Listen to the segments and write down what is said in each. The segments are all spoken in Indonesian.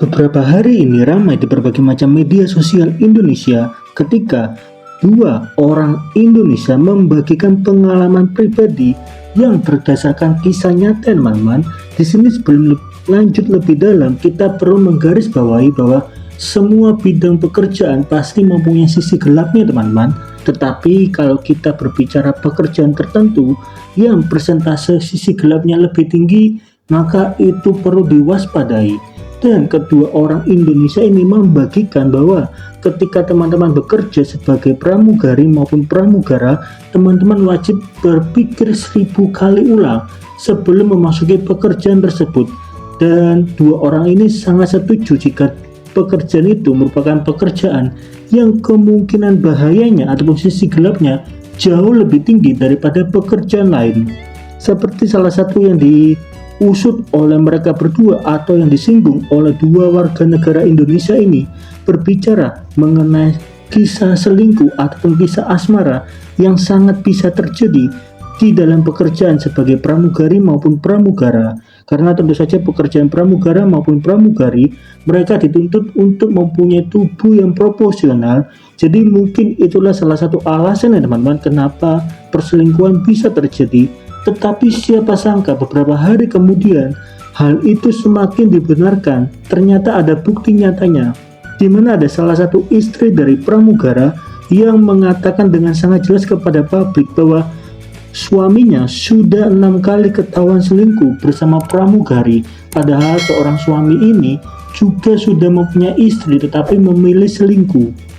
Beberapa hari ini ramai di berbagai macam media sosial Indonesia ketika dua orang Indonesia membagikan pengalaman pribadi yang berdasarkan kisah nyata, teman-teman. Di sini sebelum lanjut lebih dalam, kita perlu menggarisbawahi bahwa semua bidang pekerjaan pasti mempunyai sisi gelapnya, teman-teman. Tetapi kalau kita berbicara pekerjaan tertentu yang persentase sisi gelapnya lebih tinggi, maka itu perlu diwaspadai. Dan kedua orang Indonesia ini membagikan bahwa ketika teman-teman bekerja sebagai pramugari maupun pramugara, teman-teman wajib berpikir 1000 kali ulang sebelum memasuki pekerjaan tersebut. Dan dua orang ini sangat setuju jika pekerjaan itu merupakan pekerjaan yang kemungkinan bahayanya ataupun sisi gelapnya jauh lebih tinggi daripada pekerjaan lain. Seperti salah satu yang diusut oleh mereka berdua atau yang disinggung oleh dua warga negara Indonesia ini, berbicara mengenai kisah selingkuh ataupun kisah asmara yang sangat bisa terjadi di dalam pekerjaan sebagai pramugari maupun pramugara. Karena tentu saja pekerjaan pramugara maupun pramugari, mereka dituntut untuk mempunyai tubuh yang proporsional. Jadi mungkin itulah salah satu alasan ya teman-teman, kenapa perselingkuhan bisa terjadi. Tetapi siapa sangka beberapa hari kemudian hal itu semakin dibenarkan. Ternyata ada bukti nyatanya, di mana ada salah satu istri dari pramugara yang mengatakan dengan sangat jelas kepada publik bahwa suaminya sudah 6 kali ketahuan selingkuh bersama pramugari. Padahal seorang suami ini juga sudah mempunyai istri tetapi memilih selingkuh.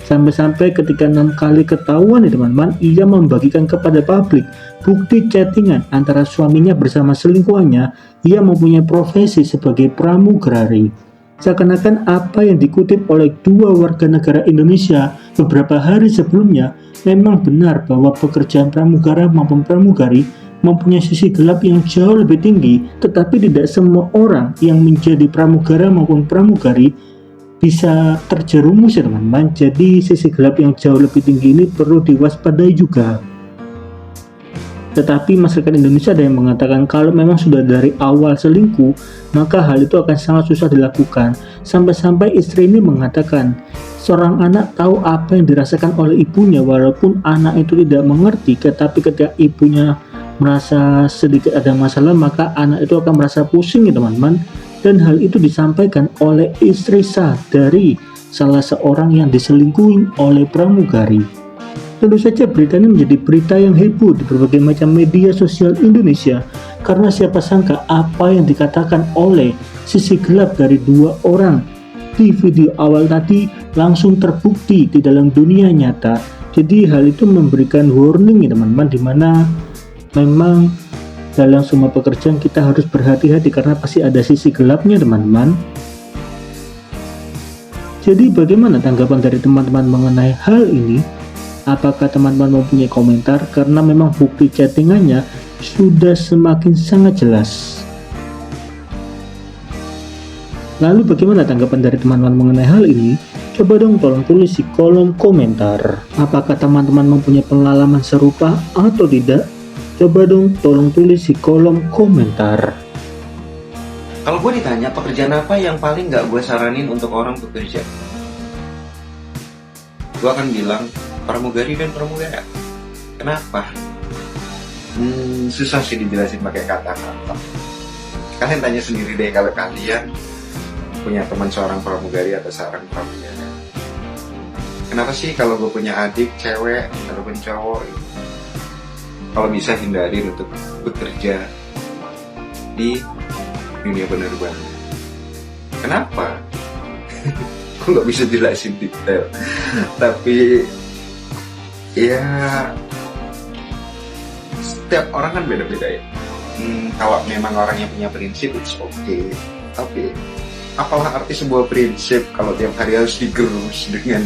Sampai-sampai ketika 6 kali ketahuan ya teman-teman, ia membagikan kepada publik bukti chattingan antara suaminya bersama selingkuhannya. Ia mempunyai profesi sebagai pramugari. Seakan-akan apa yang dikutip oleh dua warga negara Indonesia beberapa hari sebelumnya memang benar, bahwa pekerjaan pramugara maupun pramugari mempunyai sisi gelap yang jauh lebih tinggi. Tetapi tidak semua orang yang menjadi pramugara maupun pramugari bisa terjerumus ya teman-teman. Jadi sisi gelap yang jauh lebih tinggi ini perlu diwaspadai juga. Tetapi masyarakat Indonesia ada yang mengatakan kalau memang sudah dari awal selingkuh, maka hal itu akan sangat susah dilakukan. Sampai-sampai istri ini mengatakan seorang anak tahu apa yang dirasakan oleh ibunya, walaupun anak itu tidak mengerti. Tetapi ketika ibunya merasa sedikit ada masalah, maka anak itu akan merasa pusing ya teman-teman. Dan hal itu disampaikan oleh istri sah dari salah seorang yang diselingkuhi oleh pramugari. Tentu saja berita ini menjadi berita yang heboh di berbagai macam media sosial Indonesia, karena siapa sangka apa yang dikatakan oleh sisi gelap dari dua orang di video awal tadi langsung terbukti di dalam dunia nyata. Jadi hal itu memberikan warning ya teman-teman, dimana memang dalam semua pekerjaan kita harus berhati-hati karena pasti ada sisi gelapnya teman-teman. Jadi bagaimana tanggapan dari teman-teman mengenai hal ini? Apakah teman-teman mempunyai komentar? Karena memang bukti chattingannya sudah semakin sangat jelas. Lalu bagaimana tanggapan dari teman-teman mengenai hal ini? Coba dong tolong tulis di kolom komentar. Apakah teman-teman mempunyai pengalaman serupa atau tidak? Coba dong tolong tulis di kolom komentar. Kalau gue ditanya pekerjaan apa yang paling gak gue saranin untuk orang bekerja, gue akan bilang pramugari dan pramugara. Kenapa? Susah sih dijelasin pakai kata-kata. Kalian tanya sendiri deh kalau kalian punya teman seorang pramugari atau seorang pramugara. Kenapa sih kalau gue punya adik cewek ataupun cowok, kalau bisa hindarin untuk bekerja di dunia penerbangan? Kenapa? Gue nggak bisa jelasin detail, tapi ya setiap orang kan beda-beda ya. Kalau memang orangnya punya prinsip, it's okay. Tapi apalah arti sebuah prinsip kalau tiap hari harus digerus dengan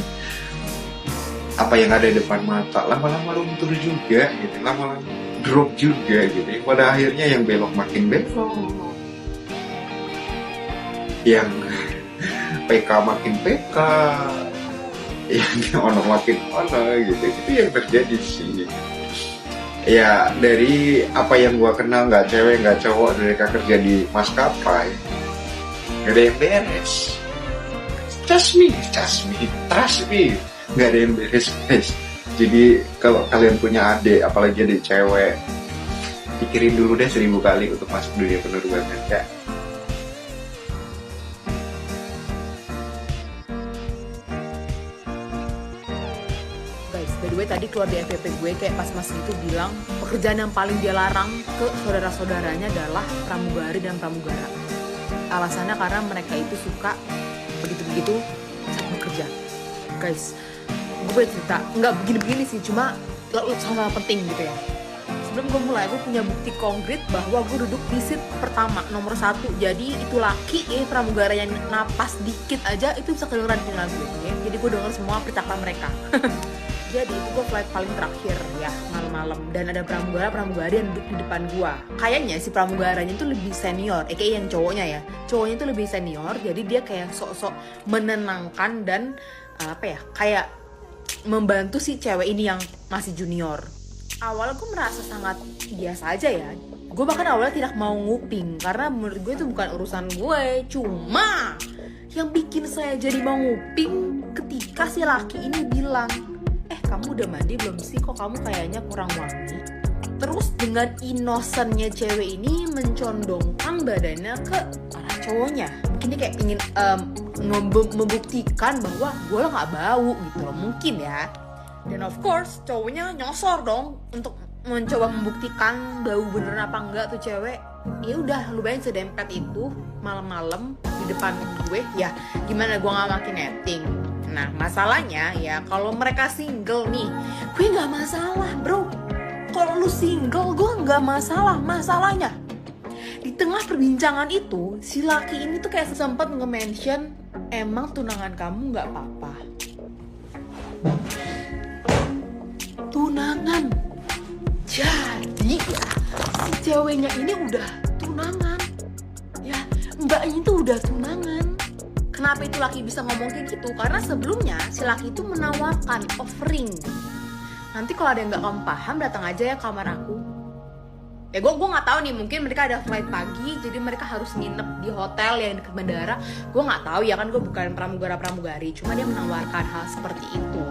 apa yang ada di depan mata? Lama-lama luntur juga gitu, lama-lama drop juga gitu. Pada akhirnya yang belok makin belok, yang PK makin PK, yang ono makin ono gitu. Itu yang terjadi sih. Ya dari apa yang gua kenal, nggak cewek nggak cowok, mereka kerja di maskapai, Gak ada yang beres. Trust me, gak ada yang beres guys. Jadi kalau kalian punya adik, apalagi adik cewek, pikirin dulu deh 1000 kali untuk masuk dunia penerbangan ya. Guys, by the way tadi keluar di FYP gue kayak pas mas itu bilang pekerjaan yang paling dia larang ke saudara-saudaranya adalah pramugari dan pramugara. Alasannya karena mereka itu suka begitu-begitu saat bekerja. Guys, gue boleh cerita, nggak begini-begini sih, cuma sama-sama penting gitu ya. Sebelum gue mulai, gue punya bukti konkret bahwa gue duduk di seat pertama, nomor 1. Jadi itu laki, pramugara yang napas dikit aja itu bisa kedengeran di gue ya. Jadi gue denger semua percakapan mereka. Jadi itu gue flight paling terakhir ya, malam-malam. Dan ada pramugari yang duduk di depan gue. Kayaknya si pramugaranya itu lebih senior, kayak yang cowoknya ya. Cowoknya itu lebih senior, jadi dia kayak sok-sok menenangkan dan kayak membantu si cewek ini yang masih junior. Awalnya gue merasa sangat biasa aja ya. Gue bahkan awalnya tidak mau nguping, karena menurut gue itu bukan urusan gue. Cuma yang bikin saya jadi mau nguping ketika si laki ini bilang, kamu udah mandi belum sih? Kok kamu kayaknya kurang wangi? Terus dengan innocentnya cewek ini mencondongkan badannya ke arah cowoknya. Mungkin dia kayak ingin membuktikan bahwa gue lah gak bau gitu loh, mungkin ya. Dan of course cowoknya nyosor dong untuk mencoba membuktikan bau bener apa enggak tuh cewek. Ya udah, lu bayangin sedempet itu malam-malam di depan gue. Ya gimana gue gak makin netting. Nah masalahnya ya kalau mereka single nih, gue gak masalah bro. Kalau lu single gue gak masalah. Masalahnya di tengah perbincangan itu si laki ini tuh kayak sempat nge-mention, emang tunangan kamu gak apa-apa? Tunangan. Jadi ya si ceweknya ini udah tunangan. Ya mbaknya tuh udah tunangan. Kenapa itu laki bisa ngomong kayak gitu? Karena sebelumnya si laki itu menawarkan offering, nanti kalau ada yang nggak kamu paham datang aja ya kamar aku. Ya gue nggak tahu nih, mungkin mereka ada flight pagi jadi mereka harus nginep di hotel yang dekat bandara. Gue nggak tahu ya, kan gue bukan pramugari, cuma dia menawarkan hal seperti itu.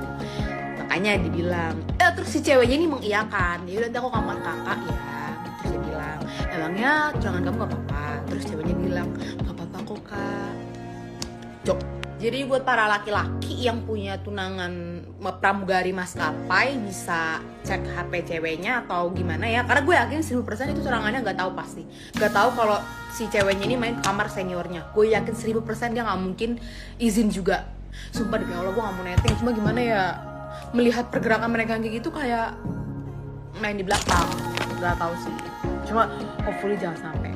Makanya dibilang, terus si ceweknya ini mengiyakan, ya udah nanti aku kamar kakak ya. Terus dia bilang, emangnya tunangan kamu nggak apa-apa? Terus ceweknya bilang, nggak apa-apa kok kak. Jadi buat para laki-laki yang punya tunangan pramugari maskapai bisa cek HP ceweknya atau gimana ya. Karena gue yakin 1000% itu tunangannya gak tahu pasti. Gak tahu kalau si ceweknya ini main kamar seniornya. Gue yakin 1000% dia gak mungkin izin juga. Sumpah demi Allah gue gak mau netting. Cuma gimana ya, melihat pergerakan mereka kayak gitu kayak main di belakang. Gak tahu sih. Cuma hopefully jangan sampai.